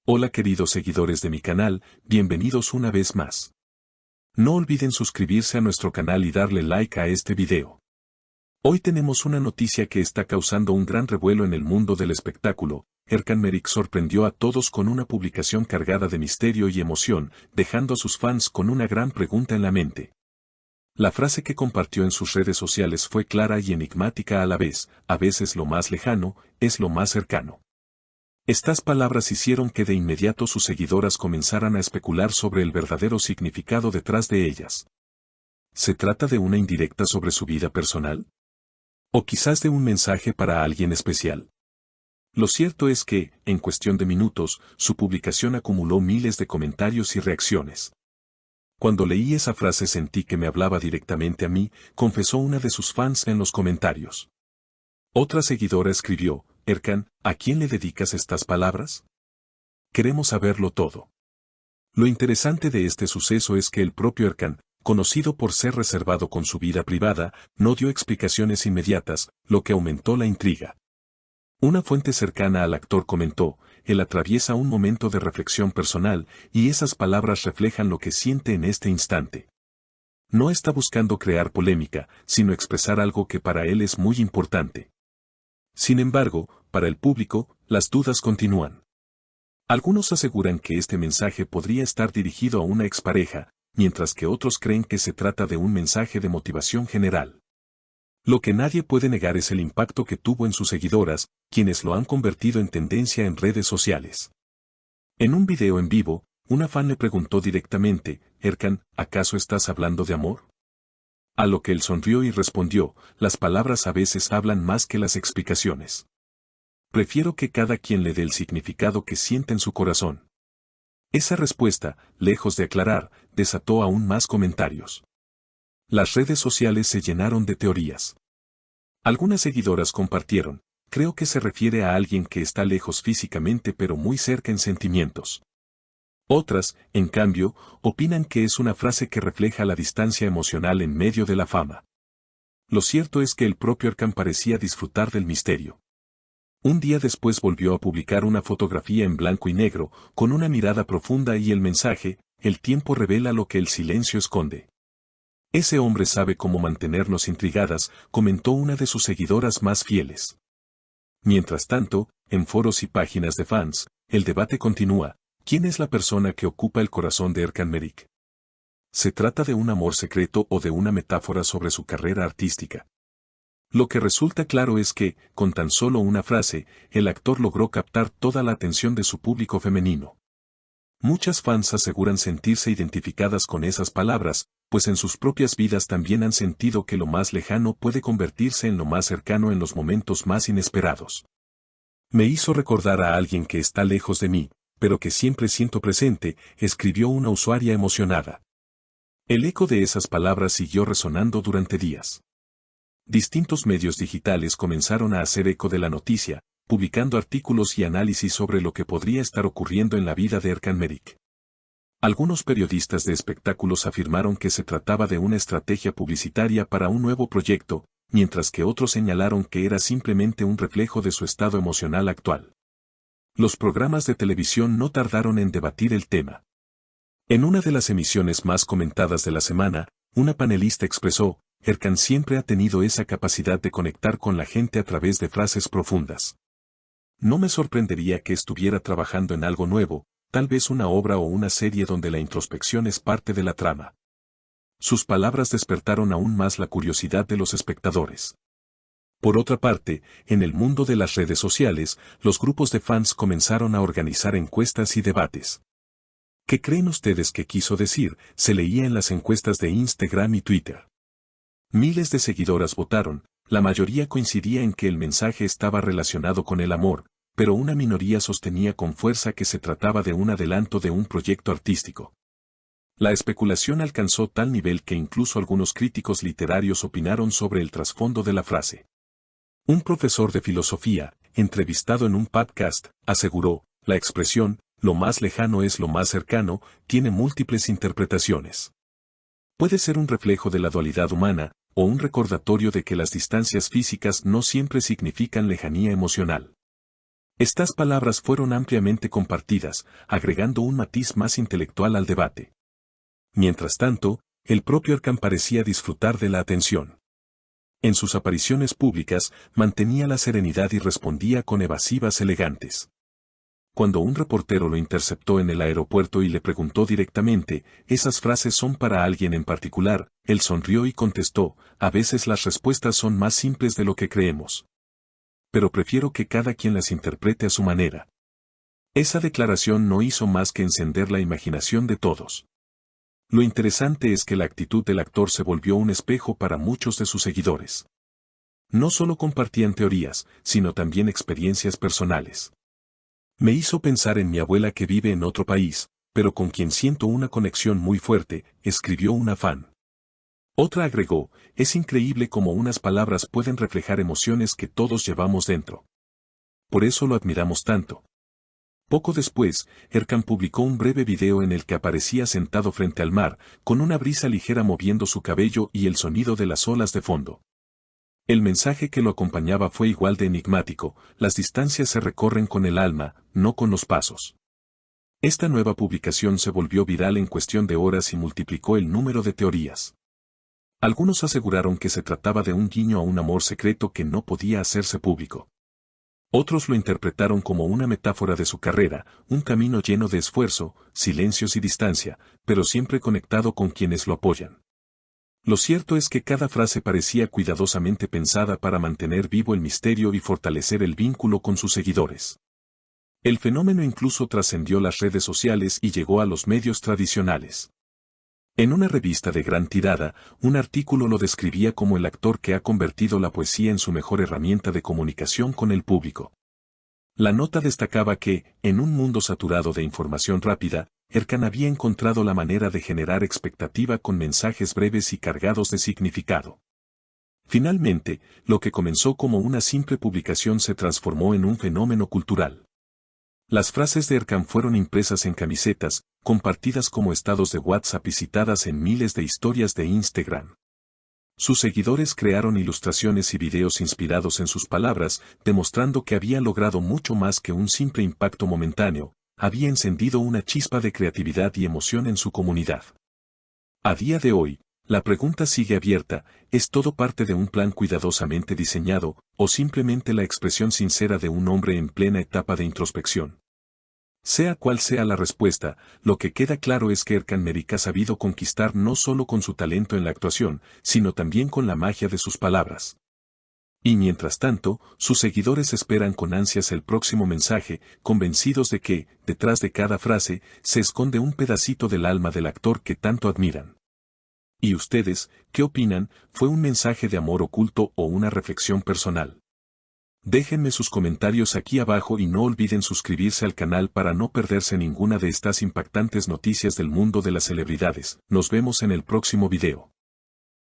Hola queridos seguidores de mi canal, bienvenidos una vez más. No olviden suscribirse a nuestro canal y darle like a este video. Hoy tenemos una noticia que está causando un gran revuelo en el mundo del espectáculo. Erkan Meriç sorprendió a todos con una publicación cargada de misterio y emoción, dejando a sus fans con una gran pregunta en la mente. La frase que compartió en sus redes sociales fue clara y enigmática a la vez: a veces lo más lejano es lo más cercano. Estas palabras hicieron que de inmediato sus seguidoras comenzaran a especular sobre el verdadero significado detrás de ellas. ¿Se trata de una indirecta sobre su vida personal? ¿O quizás de un mensaje para alguien especial? Lo cierto es que, en cuestión de minutos, su publicación acumuló miles de comentarios y reacciones. Cuando leí esa frase sentí que me hablaba directamente a mí, confesó una de sus fans en los comentarios. Otra seguidora escribió: Erkan, ¿a quién le dedicas estas palabras? Queremos saberlo todo. Lo interesante de este suceso es que el propio Erkan, conocido por ser reservado con su vida privada, no dio explicaciones inmediatas, lo que aumentó la intriga. Una fuente cercana al actor comentó: él atraviesa un momento de reflexión personal, y esas palabras reflejan lo que siente en este instante. No está buscando crear polémica, sino expresar algo que para él es muy importante. Sin embargo, para el público, las dudas continúan. Algunos aseguran que este mensaje podría estar dirigido a una expareja, mientras que otros creen que se trata de un mensaje de motivación general. Lo que nadie puede negar es el impacto que tuvo en sus seguidoras, quienes lo han convertido en tendencia en redes sociales. En un video en vivo, una fan le preguntó directamente: Erkan, ¿acaso estás hablando de amor? A lo que él sonrió y respondió: las palabras a veces hablan más que las explicaciones. Prefiero que cada quien le dé el significado que siente en su corazón. Esa respuesta, lejos de aclarar, desató aún más comentarios. Las redes sociales se llenaron de teorías. Algunas seguidoras compartieron: creo que se refiere a alguien que está lejos físicamente pero muy cerca en sentimientos. Otras, en cambio, opinan que es una frase que refleja la distancia emocional en medio de la fama. Lo cierto es que el propio Erkan parecía disfrutar del misterio. Un día después volvió a publicar una fotografía en blanco y negro, con una mirada profunda y el mensaje: el tiempo revela lo que el silencio esconde. Ese hombre sabe cómo mantenernos intrigadas, comentó una de sus seguidoras más fieles. Mientras tanto, en foros y páginas de fans, el debate continúa: ¿quién es la persona que ocupa el corazón de Erkan Meriç? ¿Se trata de un amor secreto o de una metáfora sobre su carrera artística? Lo que resulta claro es que, con tan solo una frase, el actor logró captar toda la atención de su público femenino. Muchas fans aseguran sentirse identificadas con esas palabras, pues en sus propias vidas también han sentido que lo más lejano puede convertirse en lo más cercano en los momentos más inesperados. Me hizo recordar a alguien que está lejos de mí, pero que siempre siento presente, escribió una usuaria emocionada. El eco de esas palabras siguió resonando durante días. Distintos medios digitales comenzaron a hacer eco de la noticia, publicando artículos y análisis sobre lo que podría estar ocurriendo en la vida de Erkan Meriç. Algunos periodistas de espectáculos afirmaron que se trataba de una estrategia publicitaria para un nuevo proyecto, mientras que otros señalaron que era simplemente un reflejo de su estado emocional actual. Los programas de televisión no tardaron en debatir el tema. En una de las emisiones más comentadas de la semana, una panelista expresó: Erkan siempre ha tenido esa capacidad de conectar con la gente a través de frases profundas. No me sorprendería que estuviera trabajando en algo nuevo, tal vez una obra o una serie donde la introspección es parte de la trama. Sus palabras despertaron aún más la curiosidad de los espectadores. Por otra parte, en el mundo de las redes sociales, los grupos de fans comenzaron a organizar encuestas y debates. ¿Qué creen ustedes que quiso decir?, se leía en las encuestas de Instagram y Twitter. Miles de seguidoras votaron, la mayoría coincidía en que el mensaje estaba relacionado con el amor, pero una minoría sostenía con fuerza que se trataba de un adelanto de un proyecto artístico. La especulación alcanzó tal nivel que incluso algunos críticos literarios opinaron sobre el trasfondo de la frase. Un profesor de filosofía, entrevistado en un podcast, aseguró: la expresión «lo más lejano es lo más cercano» tiene múltiples interpretaciones. Puede ser un reflejo de la dualidad humana, o un recordatorio de que las distancias físicas no siempre significan lejanía emocional. Estas palabras fueron ampliamente compartidas, agregando un matiz más intelectual al debate. Mientras tanto, el propio Erkan parecía disfrutar de la atención. En sus apariciones públicas, mantenía la serenidad y respondía con evasivas elegantes. Cuando un reportero lo interceptó en el aeropuerto y le preguntó directamente, ¿esas frases son para alguien en particular?, él sonrió y contestó, a veces las respuestas son más simples de lo que creemos. Pero prefiero que cada quien las interprete a su manera. Esa declaración no hizo más que encender la imaginación de todos. Lo interesante es que la actitud del actor se volvió un espejo para muchos de sus seguidores. No solo compartían teorías, sino también experiencias personales. Me hizo pensar en mi abuela que vive en otro país, pero con quien siento una conexión muy fuerte, escribió una fan. Otra agregó, es increíble cómo unas palabras pueden reflejar emociones que todos llevamos dentro. Por eso lo admiramos tanto. Poco después, Erkan publicó un breve video en el que aparecía sentado frente al mar, con una brisa ligera moviendo su cabello y el sonido de las olas de fondo. El mensaje que lo acompañaba fue igual de enigmático, las distancias se recorren con el alma, no con los pasos. Esta nueva publicación se volvió viral en cuestión de horas y multiplicó el número de teorías. Algunos aseguraron que se trataba de un guiño a un amor secreto que no podía hacerse público. Otros lo interpretaron como una metáfora de su carrera, un camino lleno de esfuerzo, silencios y distancia, pero siempre conectado con quienes lo apoyan. Lo cierto es que cada frase parecía cuidadosamente pensada para mantener vivo el misterio y fortalecer el vínculo con sus seguidores. El fenómeno incluso trascendió las redes sociales y llegó a los medios tradicionales. En una revista de gran tirada, un artículo lo describía como el actor que ha convertido la poesía en su mejor herramienta de comunicación con el público. La nota destacaba que, en un mundo saturado de información rápida, Erkan había encontrado la manera de generar expectativa con mensajes breves y cargados de significado. Finalmente, lo que comenzó como una simple publicación se transformó en un fenómeno cultural. Las frases de Erkan fueron impresas en camisetas, compartidas como estados de WhatsApp y citadas en miles de historias de Instagram. Sus seguidores crearon ilustraciones y videos inspirados en sus palabras, demostrando que había logrado mucho más que un simple impacto momentáneo, había encendido una chispa de creatividad y emoción en su comunidad. A día de hoy, la pregunta sigue abierta, ¿es todo parte de un plan cuidadosamente diseñado, o simplemente la expresión sincera de un hombre en plena etapa de introspección? Sea cual sea la respuesta, lo que queda claro es que Erkan Meriç ha sabido conquistar no solo con su talento en la actuación, sino también con la magia de sus palabras. Y mientras tanto, sus seguidores esperan con ansias el próximo mensaje, convencidos de que, detrás de cada frase, se esconde un pedacito del alma del actor que tanto admiran. ¿Y ustedes, qué opinan? ¿Fue un mensaje de amor oculto o una reflexión personal? Déjenme sus comentarios aquí abajo y no olviden suscribirse al canal para no perderse ninguna de estas impactantes noticias del mundo de las celebridades. Nos vemos en el próximo video.